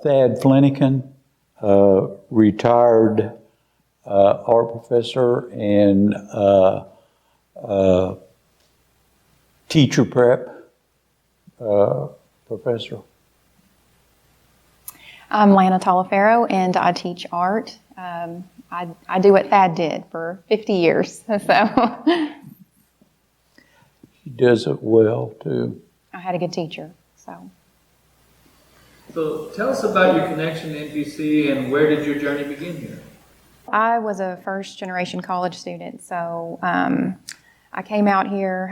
Thad Flenniken, retired art professor and teacher prep professor. I'm Lana Taliaferro, and I teach art. I do what Thad did for 50 years, so. He does it well, too. I had a good teacher, so. So tell us about your connection to NPC and where did your journey begin here? I was a first-generation college student, so I came out here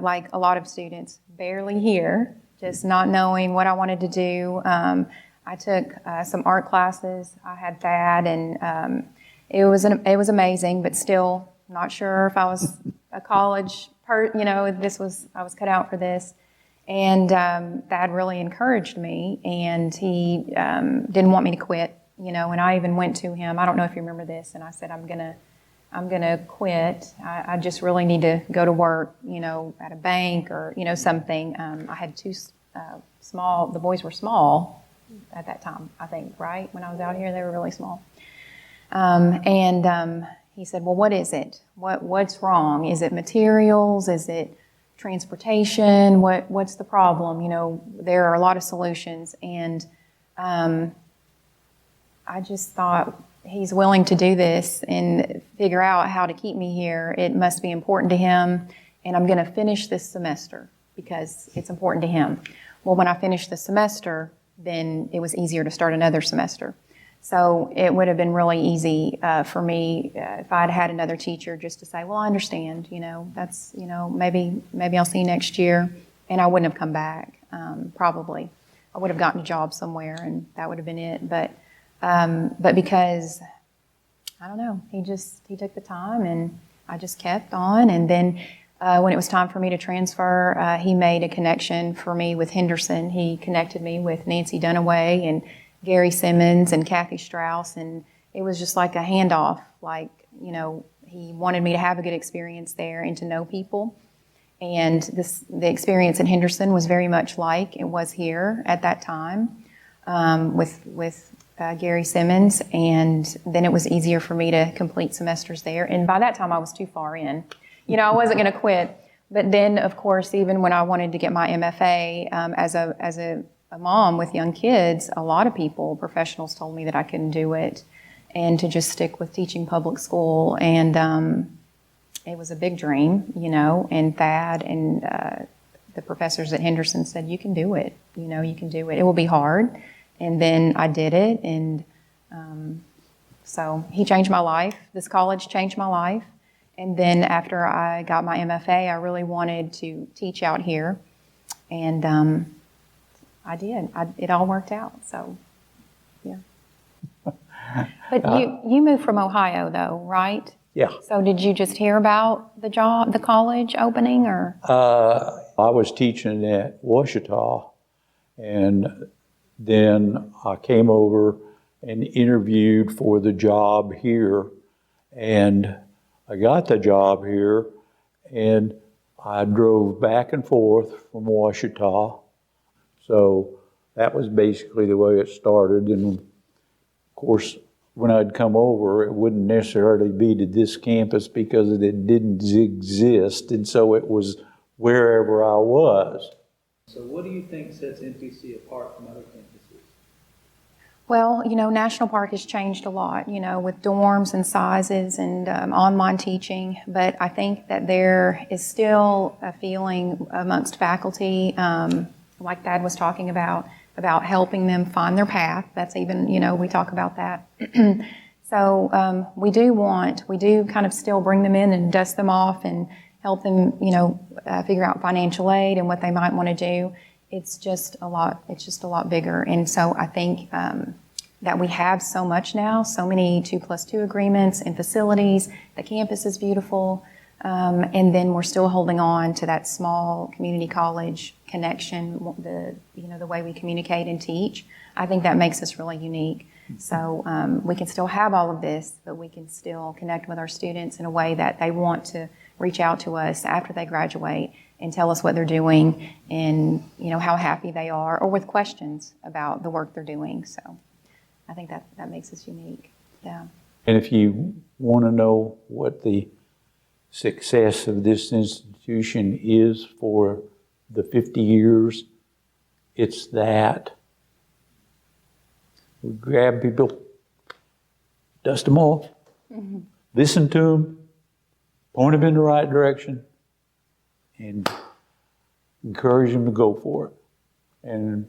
like a lot of students, barely here, just not knowing what I wanted to do. I took some art classes. I had Thad, and it was amazing, but still not sure if I was a college I was cut out for this. And Thad really encouraged me, and he didn't want me to quit, and I even went to him. I don't know if you remember this, and I said, I'm gonna quit. I just really need to go to work, at a bank or, something. I had two the boys were small at that time, I think, right? When I was out here, they were really small. He said, well, what is it? What's wrong? Is it materials? Is it transportation? What's the problem? There are a lot of solutions. And I just thought, he's willing to do this and figure out how to keep me here. It must be important to him. And I'm going to finish this semester because it's important to him. Well, when I finished the semester, then it was easier to start another semester. So it would have been really easy for me if I'd had another teacher just to say, well, I understand, that's, maybe I'll see you next year. And I wouldn't have come back, probably. I would have gotten a job somewhere and that would have been it. But because, I don't know, he took the time and I just kept on. And then when it was time for me to transfer, he made a connection for me with Henderson. He connected me with Nancy Dunaway and Gary Simmons and Kathy Strauss, and it was just like a handoff. Like, he wanted me to have a good experience there and to know people. And the experience in Henderson was very much like it was here at that time with Gary Simmons, and then it was easier for me to complete semesters there. And by that time, I was too far in. I wasn't going to quit. But then, of course, even when I wanted to get my MFA as a mom with young kids, a lot of professionals told me that I couldn't do it and to just stick with teaching public school. And it was a big dream, and Thad and the professors at Henderson said, you can do it, you can do it. It will be hard. And then I did it. And so he changed my life. This college changed my life. And then after I got my MFA, I really wanted to teach out here. And I did. It all worked out. So, yeah. But you moved from Ohio, though, right? Yeah. So did you just hear about the college opening, or? I was teaching at Ouachita, and then I came over and interviewed for the job here, and I got the job here, and I drove back and forth from Ouachita. So that was basically the way it started. And of course, when I'd come over, it wouldn't necessarily be to this campus because it didn't exist. And so it was wherever I was. So what do you think sets NPC apart from other campuses? Well, National Park has changed a lot, with dorms and sizes and online teaching. But I think that there is still a feeling amongst faculty, like Thad was talking about helping them find their path. That's even, we talk about that. So we do kind of still bring them in and dust them off and help them, figure out financial aid and what they might want to do. It's just a lot bigger. And so I think that we have so much now, so many 2+2 agreements and facilities. The campus is beautiful. And then we're still holding on to that small community college connection, the way we communicate and teach. I think that makes us really unique. So we can still have all of this, but we can still connect with our students in a way that they want to reach out to us after they graduate and tell us what they're doing and, you know, how happy they are, or with questions about the work they're doing. So I think that makes us unique. Yeah. And if you want to know what the success of this institution is for the 50 years, it's that we grab people, dust them off, listen to them, point them in the right direction, and encourage them to go for it. And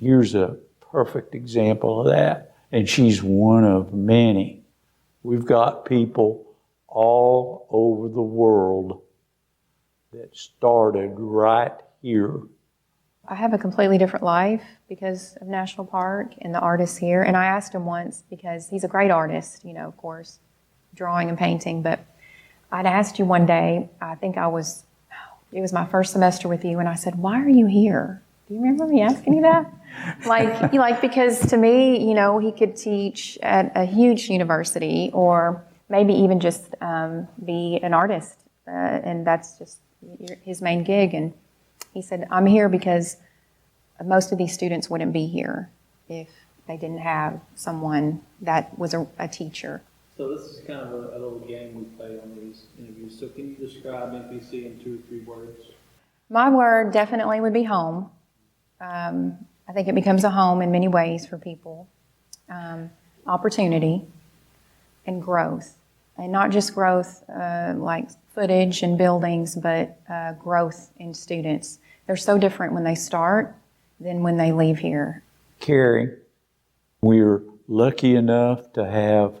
here's a perfect example of that, and she's one of many. We've got people all over the world that started right here. I have a completely different life because of National Park and the artists here. And I asked him once, because he's a great artist, you know, of course, drawing and painting. But I'd asked you one day, it was my first semester with you, and I said, why are you here? Do you remember me asking you that? Because to me, you know, he could teach at a huge university, or maybe even just be an artist. And that's just his main gig. And he said, I'm here because most of these students wouldn't be here if they didn't have someone that was a teacher. So this is kind of a little game we play on these interviews. So can you describe NPC in 2 or 3 words? My word definitely would be home. I think it becomes a home in many ways for people. Opportunity and growth. And not just growth like footage and buildings, but growth in students. They're so different when they start than when they leave here. Caring. We're lucky enough to have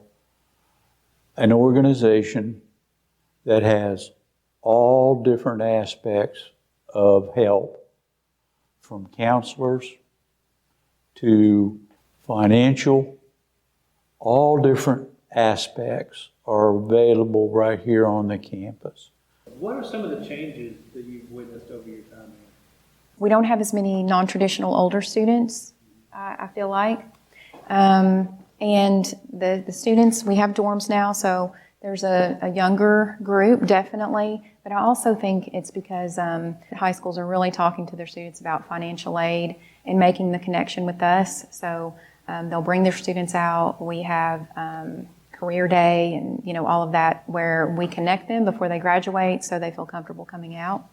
an organization that has all different aspects of help, from counselors to financial. All different aspects are available right here on the campus. What are some of the changes that you've witnessed over your time here? We don't have as many non-traditional older students, I feel like. And the students, we have dorms now, so there's a younger group, definitely. But I also think it's because high schools are really talking to their students about financial aid and making the connection with us. So they'll bring their students out. We have career day and, you know, all of that, where we connect them before they graduate so they feel comfortable coming out.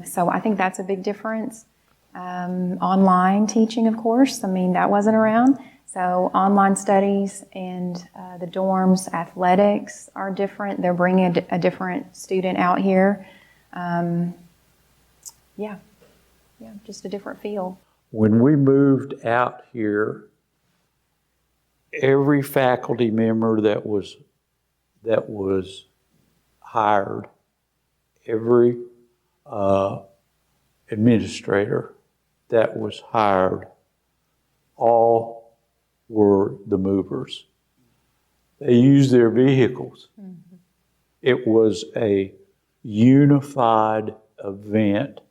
So I think that's a big difference. Online teaching, of course, I mean, that wasn't around. So online studies and the dorms, athletics are different. They're bringing a different student out here. Yeah, just a different feel. When we moved out here, every faculty member that was hired, every administrator that was hired, all were the movers. They used their vehicles. Mm-hmm. It was a unified event.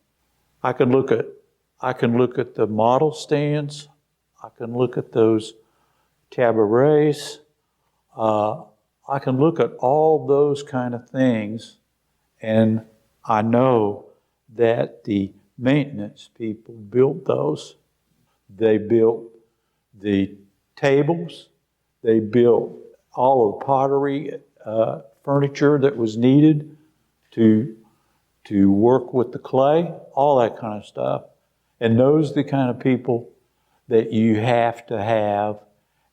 I can look at the model stands. I can look at those cabarets. I can look at all those kind of things, and I know that the maintenance people built those. They built the tables. They built all of the pottery furniture that was needed to work with the clay, all that kind of stuff. And those are the kind of people that you have to have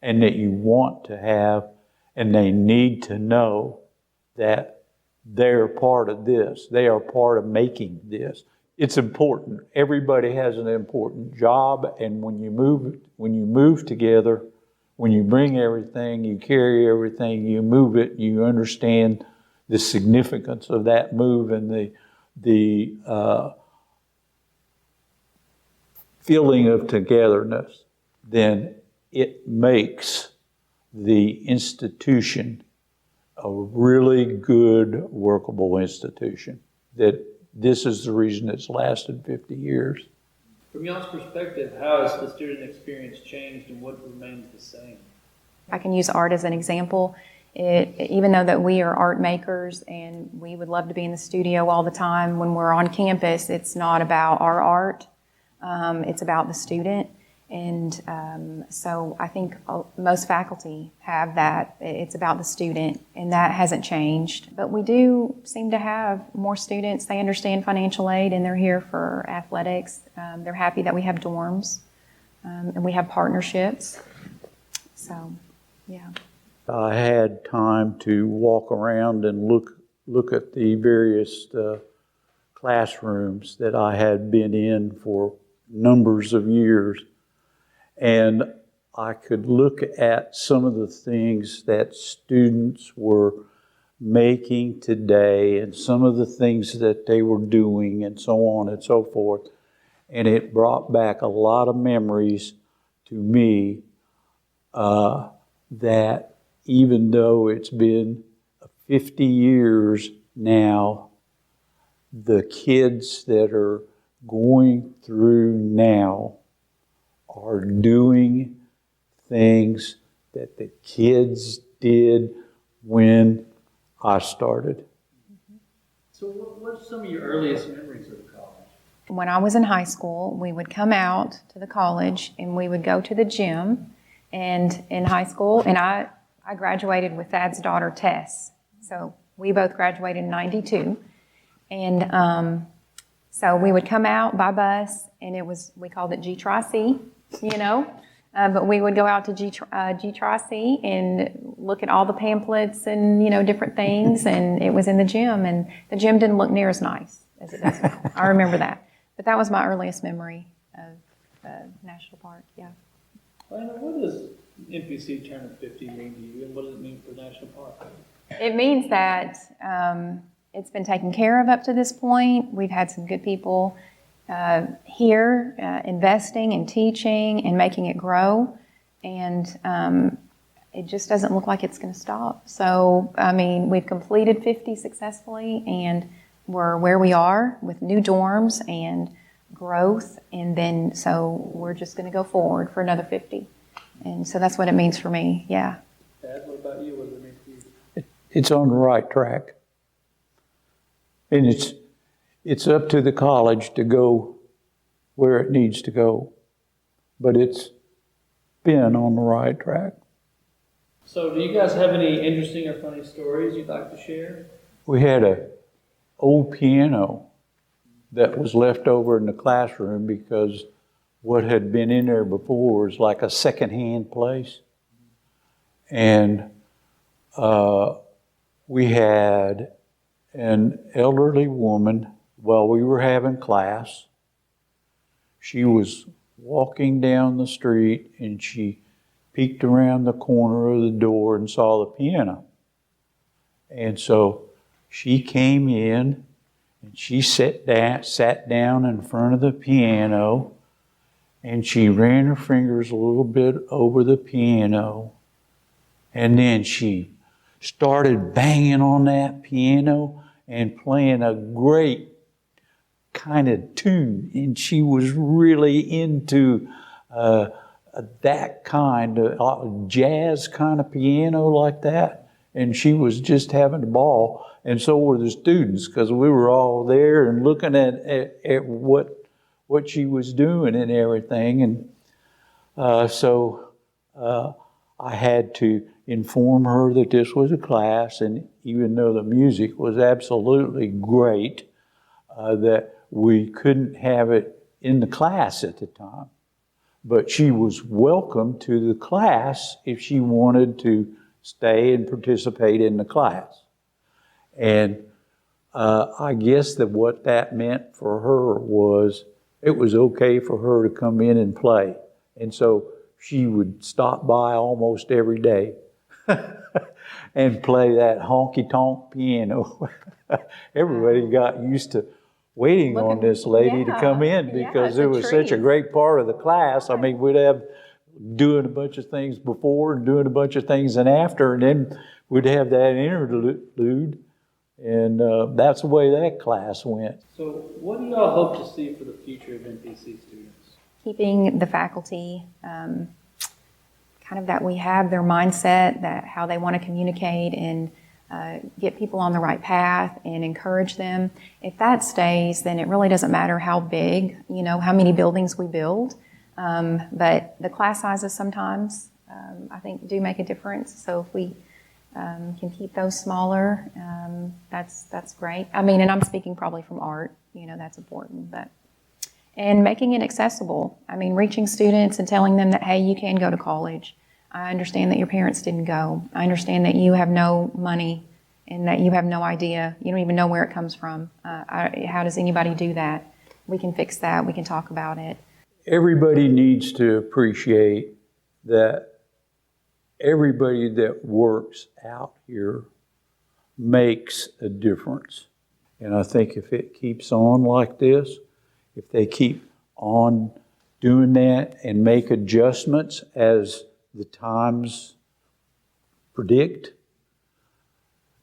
and that you want to have, and they need to know that they're part of this. They are part of making this. It's important. Everybody has an important job, and when you move together, when you bring everything, you carry everything, you move it, you understand the significance of that move and the feeling of togetherness, then it makes the institution a really good, workable institution. That this is the reason it's lasted 50 years. From y'all's perspective, how has the student experience changed and what remains the same? I can use art as an example. Even though that we are art makers and we would love to be in the studio all the time, when we're on campus, it's not about our art. It's about the student. And so I think most faculty have that. It's about the student, and that hasn't changed. But we do seem to have more students. They understand financial aid, and they're here for athletics. They're happy that we have dorms, and we have partnerships. So, yeah. I had time to walk around and look at the various classrooms that I had been in for numbers of years. And I could look at some of the things that students were making today and some of the things that they were doing and so on and so forth. And it brought back a lot of memories to me that even though it's been 50 years now, the kids that are going through now are doing things that the kids did when I started. So what are some of your earliest memories of college? When I was in high school, we would come out to the college and we would go to the gym. And in high school, and I graduated with Thad's daughter, Tess. So we both graduated in 92. And so we would come out by bus, and we called it G-Tri-C, but we would go out to G-Tri-C and look at all the pamphlets and, different things, and it was in the gym, and the gym didn't look near as nice as it does now. I remember that. But that was my earliest memory of National Park, yeah. Lana, what does NPC turning 50 mean to you, and what does it mean for National Park? It means that it's been taken care of up to this point. We've had some good people here investing and teaching and making it grow, and it just doesn't look like it's going to stop. So, we've completed 50 successfully, and we're where we are with new dorms and growth, and then so we're just going to go forward for another 50. And so that's what it means for me, yeah. Dad, what about you? What does it mean for you? It's on the right track. And it's up to the college to go where it needs to go. But it's been on the right track. So do you guys have any interesting or funny stories you'd like to share? We had an old piano that was left over in the classroom because what had been in there before was like a secondhand place. And we had an elderly woman while we were having class. She was walking down the street and she peeked around the corner of the door and saw the piano. And so she came in and she sat down in front of the piano, and she ran her fingers a little bit over the piano, and then she started banging on that piano and playing a great kind of tune. And she was really into that kind of jazz kind of piano like that. And she was just having a ball. And so were the students, because we were all there and looking at what she was doing and everything. And so I had to inform her that this was a class, and even though the music was absolutely great, that we couldn't have it in the class at the time. But she was welcome to the class if she wanted to stay and participate in the class. And I guess that what that meant for her was it was okay for her to come in and play. And so she would stop by almost every day and play that honky-tonk piano. Everybody got used to waiting on this lady to come in because it was such a great part of the class. I mean, we'd have doing a bunch of things before and doing a bunch of things and after, and then we'd have that interlude, and that's the way that class went. So what do y'all hope to see for the future of NPC students? Keeping the faculty kind kind of that we have their mindset, that how they want to communicate and get people on the right path and encourage them. If that stays, then it really doesn't matter how big, how many buildings we build. But the class sizes sometimes, I think, do make a difference. So if we can keep those smaller, that's great. I mean, and I'm speaking probably from art, that's important. And making it accessible. I mean, reaching students and telling them that, hey, you can go to college. I understand that your parents didn't go. I understand that you have no money and that you have no idea. You don't even know where it comes from. How does anybody do that? We can fix that. We can talk about it. Everybody needs to appreciate that everybody that works out here makes a difference. And I think if it keeps on like this, if they keep on doing that and make adjustments as the times predict,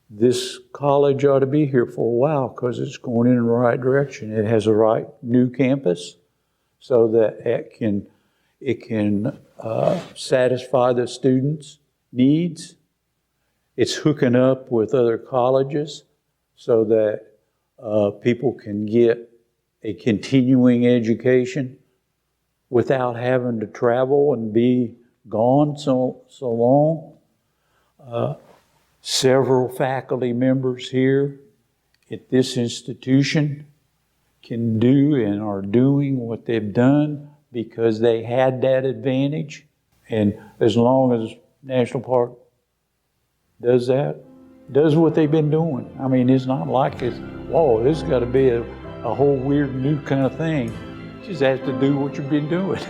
this college ought to be here for a while because it's going in the right direction. It has a right new campus so that it can satisfy the students' needs. It's hooking up with other colleges so that people can get a continuing education without having to travel and be gone so long. Several faculty members here at this institution can do and are doing what they've done because they had that advantage. And as long as National Park does that, does what they've been doing. I mean, it's not like this, whoa, this has got to be a whole weird new kind of thing. You just have to do what you've been doing.